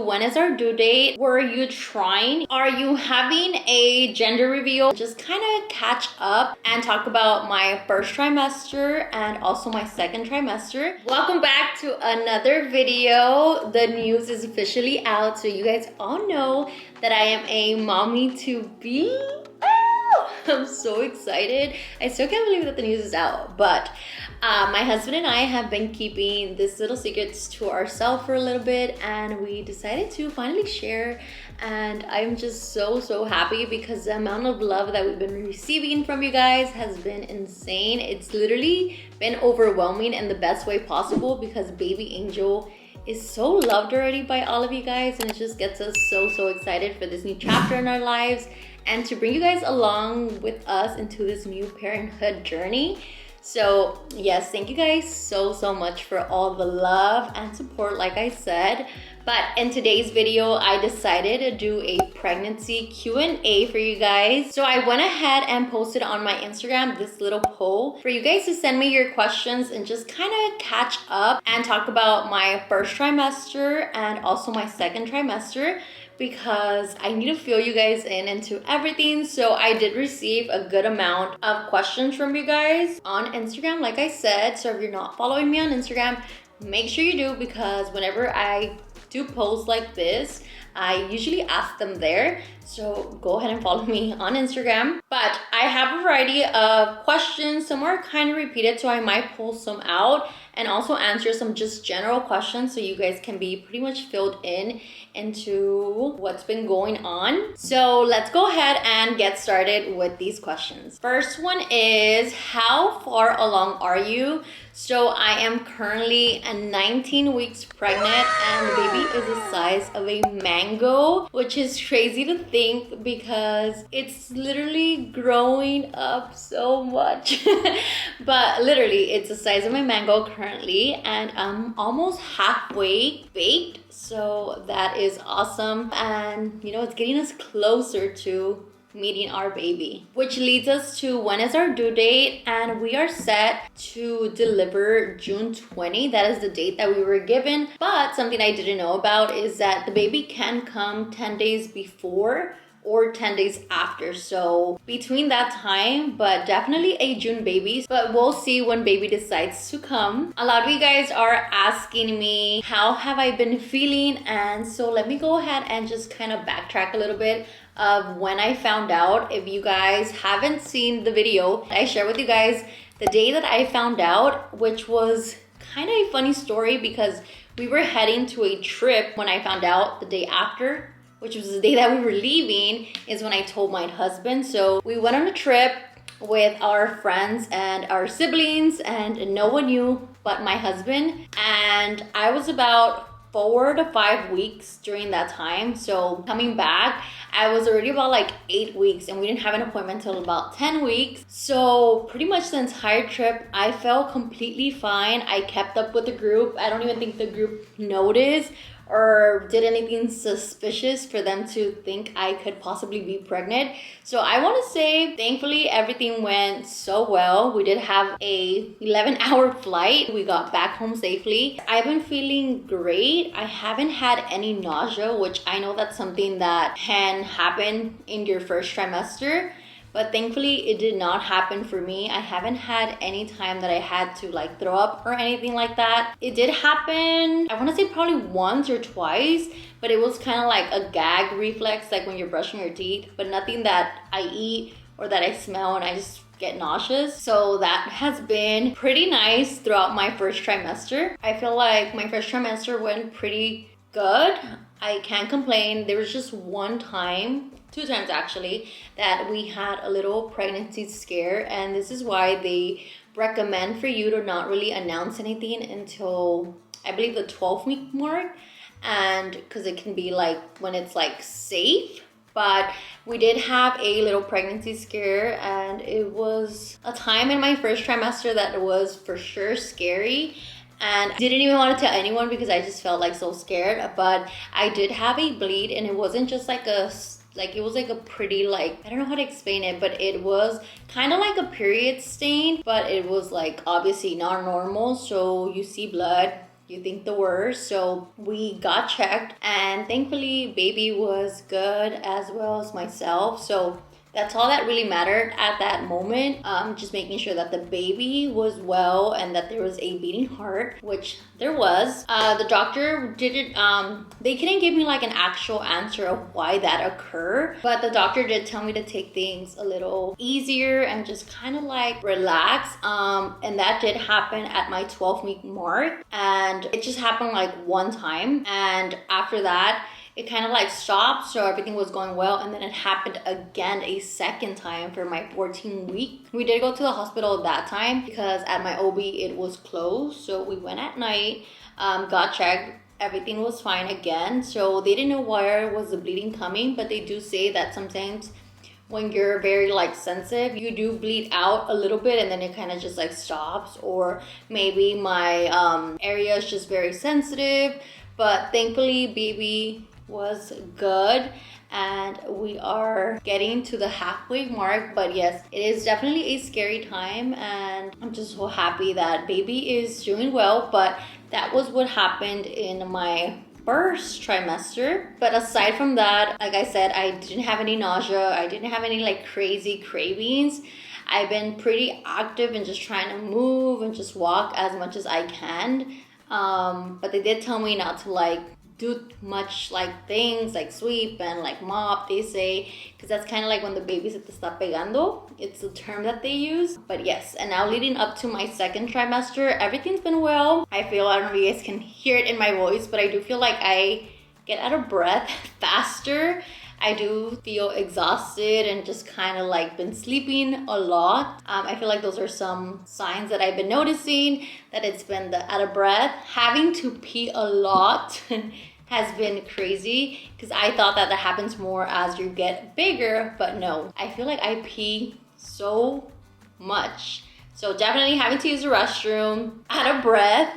When is our due date? Were you trying? Are you having a gender reveal? Just kind of catch up and talk about my first trimester and also my second trimester. Welcome back to another video. The news is officially out, so you guys all know that I am a mommy to be. I'm so excited. I still can't believe that the news is out, but my husband and I have been keeping this little secrets to ourselves for a little bit, and we decided to finally share. And I'm just so happy because the amount of love that we've been receiving from you guys has been insane. It's literally been overwhelming in the best way possible because baby Angel is so loved already by all of you guys, and it just gets us so excited for this new chapter in our lives and to bring you guys along with us into this new parenthood journey. So yes, thank you guys so much for all the love and support, like I said. But in today's video, I decided to do a pregnancy Q&A for you guys. So I went ahead and posted on my Instagram this little poll for you guys to send me your questions and just kind of catch up and talk about my first trimester and also my second trimester, because I need to fill you guys in into everything. So I did receive a good amount of questions from you guys on Instagram, like I said. So if you're not following me on Instagram, make sure you do, because whenever I do posts like this, I usually ask them there. So go ahead and follow me on Instagram. But I have a variety of questions. Some are kind of repeated, so I might pull some out and also answer some just general questions so you guys can be pretty much filled in into what's been going on. So let's go ahead and get started with these questions. First one is, how far along are you? So I am currently 19 weeks pregnant, and the baby is the size of a mango, which is crazy to think because it's literally growing up so much. But literally, it's the size of my mango currently, and I'm almost halfway baked. So that is awesome. And you know, it's getting us closer to meeting our baby, which leads us to when is our due date, and we are set to deliver June 20. That is the date that we were given. But something I didn't know about is that the baby can come 10 days before or 10 days after, so between that time, but definitely a June baby. But we'll see when baby decides to come. A lot of you guys are asking me, how have I been feeling? And so let me go ahead and just kind of backtrack a little bit of when I found out. If you guys haven't seen the video, I shared with you guys the day that I found out, which was kind of a funny story because we were heading to a trip when I found out. The day after, which was the day that we were leaving, is when I told my husband. So we went on a trip with our friends and our siblings, and no one knew but my husband. And I was about 4 to 5 weeks during that time. So coming back, I was already about like 8 weeks, and we didn't have an appointment until about 10 weeks. So pretty much the entire trip, I felt completely fine. I kept up with the group. I don't even think the group noticed or did anything suspicious for them to think I could possibly be pregnant. So I want to say, thankfully, everything went so well. We did have a 11-hour flight. We got back home safely. I've been feeling great. I haven't had any nausea, which I know that's something that can happen in your first trimester. But thankfully, it did not happen for me. I haven't had any time that I had to like throw up or anything like that. It did happen, I want to say probably once or twice, but it was kind of like a gag reflex, like when you're brushing your teeth, but nothing that I eat or that I smell and I just get nauseous. So that has been pretty nice throughout my first trimester. I feel like my first trimester went pretty good. I can't complain. There was just one time, 2 times actually, that we had a little pregnancy scare, and this is why they recommend for you to not really announce anything until I believe the 12th week mark, and because it can be like when it's like safe. But we did have a little pregnancy scare, and it was a time in my first trimester that was for sure scary. And I didn't even want to tell anyone because I just felt like so scared. But I did have a bleed, and it wasn't just like it was like a pretty, like, I don't know how to explain it, but it was kind of like a period stain, but it was like obviously not normal. So you see blood, you think the worst. So we got checked, and thankfully baby was good as well as myself. So that's all that really mattered at that moment. Just making sure that the baby was well and that there was a beating heart, which there was. The doctor didn't, they couldn't give me like an actual answer of why that occurred, but the doctor did tell me to take things a little easier and just kind of like relax. And that did happen at my 12-week mark, and it just happened like one time. And after that, it kind of like stopped, so everything was going well, and then it happened again a second time for my 14th week. We did go to the hospital that time because at my OB it was closed, so we went at night, got checked, everything was fine again. So they didn't know where was the bleeding coming, but they do say that sometimes when you're very like sensitive, you do bleed out a little bit and then it kind of just like stops, or maybe my area is just very sensitive. But thankfully baby was good and we are getting to the halfway mark. But yes, it is definitely a scary time, and I'm just so happy that baby is doing well. But that was what happened in my first trimester. But aside from that, like I said, I didn't have any nausea, I didn't have any like crazy cravings. I've been pretty active and just trying to move and just walk as much as I can. But they did tell me not to like do much like things like sweep and like mop, they say, because that's kind of like when the baby se te está pegando. It's the term that they use. But yes, and now leading up to my second trimester, everything's been well. I don't know if you guys can hear it in my voice, but I do feel like I get out of breath faster. I do feel exhausted and just kind of like been sleeping a lot. I feel like those are some signs that I've been noticing, that it's been the out of breath. Having to pee a lot has been crazy, because I thought that happens more as you get bigger, but no. I feel like I pee so much. So definitely having to use the restroom, out of breath,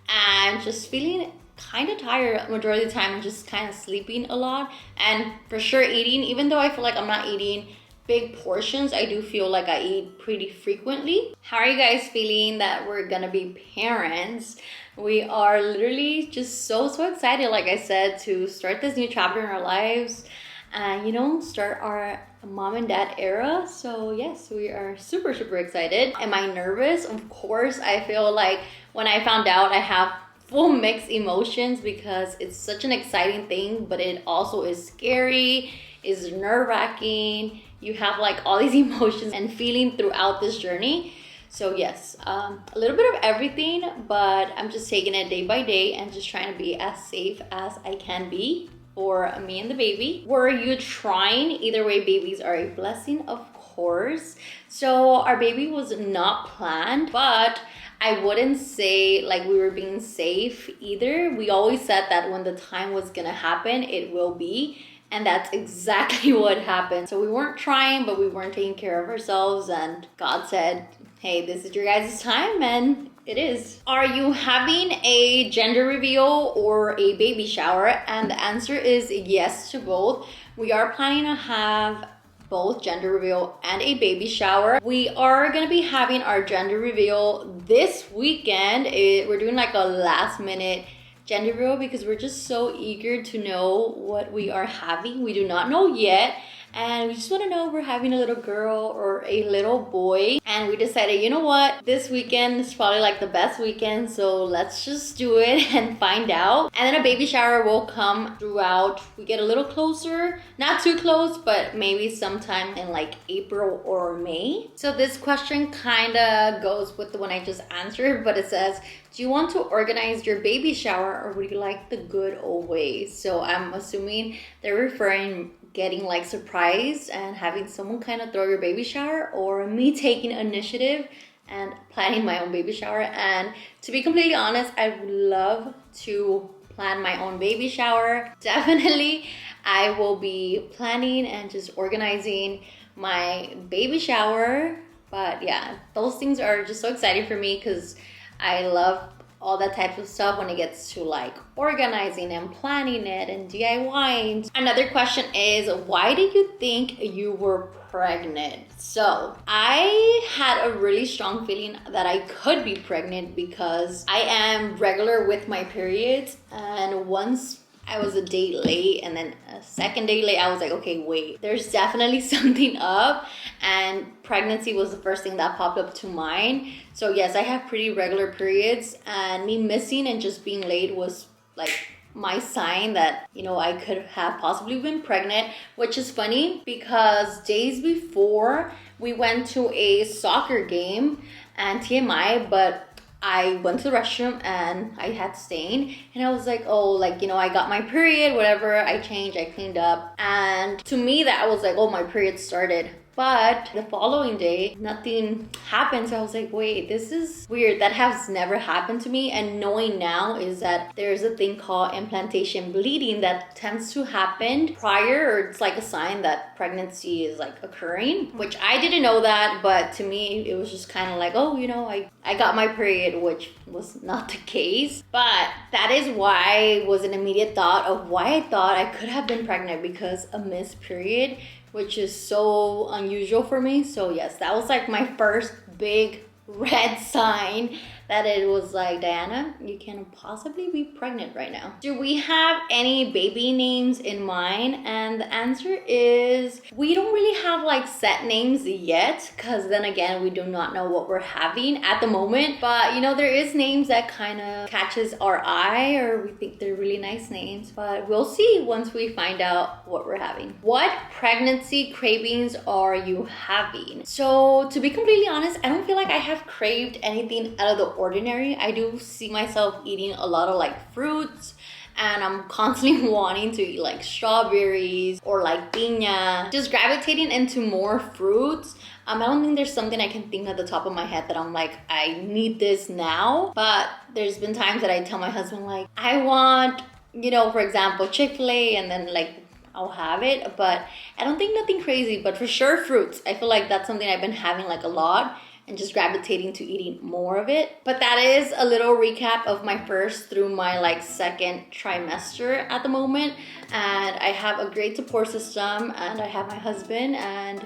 and just feeling kind of tired majority of the time and just kind of sleeping a lot. And for sure eating, even though I feel like I'm not eating big portions, I do feel like I eat pretty frequently. How are you guys feeling that we're gonna be parents? We are literally just so excited, like I said, to start this new chapter in our lives and, you know, start our mom and dad era. So yes, we are super excited. Am I nervous? Of course. I feel like when I found out, I have full mixed emotions, because it's such an exciting thing, but it also is scary, is nerve-wracking. You have like all these emotions and feeling throughout this journey. So yes, a little bit of everything, but I'm just taking it day by day and just trying to be as safe as I can be for me and the baby. Were you trying? Either way, babies are a blessing, of course. So our baby was not planned, but I wouldn't say like we were being safe either. We always said that when the time was gonna happen, it will be. And that's exactly what happened. So we weren't trying, but we weren't taking care of ourselves. And God said, hey, this is your guys' time, and it is. Are you having a gender reveal or a baby shower? And the answer is yes to both. We are planning to have both gender reveal and a baby shower. We are gonna be having our gender reveal this weekend. We're doing like a last minute gender reveal because we're just so eager to know what we are having. We do not know yet, and we just want to know if we're having a little girl or a little boy. And we decided, you know what, this weekend is probably like the best weekend, so let's just do it and find out. And then a baby shower will come throughout. We get a little closer, not too close, but maybe sometime in like April or May. So this question kind of goes with the one I just answered, but it says, do you want to organize your baby shower, or would you like the good old ways? So I'm assuming they're referring getting like surprised and having someone kind of throw your baby shower, or me taking initiative and planning my own baby shower. And to be completely honest, I would love to plan my own baby shower. Definitely, I will be planning and just organizing my baby shower. But yeah, those things are just so exciting for me because I love all that type of stuff when it gets to like organizing and planning it and DIYing. Another question is, why did you think you were pregnant? So I had a really strong feeling that I could be pregnant because I am regular with my periods, and once I was a day late and then a second day late, I was like, okay, wait, there's definitely something up. And pregnancy was the first thing that popped up to mind. So yes, I have pretty regular periods, and me missing and just being late was like my sign that, you know, I could have possibly been pregnant, which is funny because days before we went to a soccer game, and TMI, but I went to the restroom and I had stain, and I was like, oh, like, you know, I got my period, whatever. I changed, I cleaned up, and to me that was like, oh, my period started. But the following day, nothing happened. So I was like, wait, this is weird. That has never happened to me. And knowing now is that there's a thing called implantation bleeding that tends to happen prior, or it's like a sign that pregnancy is like occurring, which I didn't know that. But to me, it was just kind of like, oh, you know, I got my period, which was not the case. But that is why was an immediate thought of why I thought I could have been pregnant, because a missed period, which is so unusual for me. So yes, that was like my first big red sign that it was like, Diana, you can possibly be pregnant right now. Do we have any baby names in mind? And the answer is we don't really have like set names yet, because then again, we do not know what we're having at the moment. But you know, there is names that kind of catches our eye, or we think they're really nice names, but we'll see once we find out what we're having. What pregnancy cravings are you having? So to be completely honest, I don't feel like I have craved anything out of the ordinary. I do see myself eating a lot of like fruits, and I'm constantly wanting to eat like strawberries or like piña, just gravitating into more fruits. I don't think there's something I can think at the top of my head that I'm like, I need this now. But there's been times that I tell my husband like, I want, you know, for example, Chick-fil-A, and then like I'll have it. But I don't think nothing crazy, but for sure fruits. I feel like that's something I've been having like a lot, and just gravitating to eating more of it. But that is a little recap of my first through my like second trimester at the moment. And I have a great support system, and I have my husband, and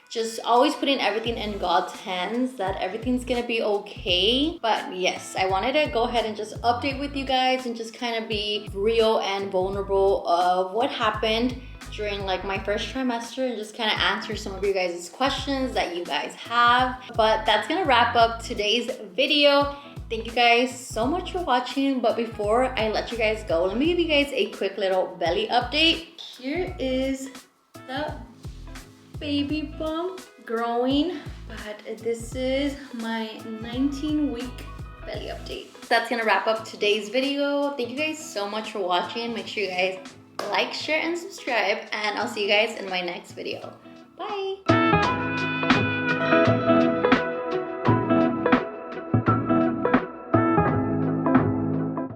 just always putting everything in God's hands that everything's gonna be okay. But yes, I wanted to go ahead and just update with you guys and just kind of be real and vulnerable of what happened during like my first trimester, and just kind of answer some of you guys' questions that you guys have. But that's gonna wrap up today's video. Thank you guys so much for watching. But before I let you guys go, let me give you guys a quick little belly update. Here is the baby bump growing, but this is my 19-week belly update. That's gonna wrap up today's video. Thank you guys so much for watching. Make sure you guys like, share, and subscribe, and I'll see you guys in my next video. Bye.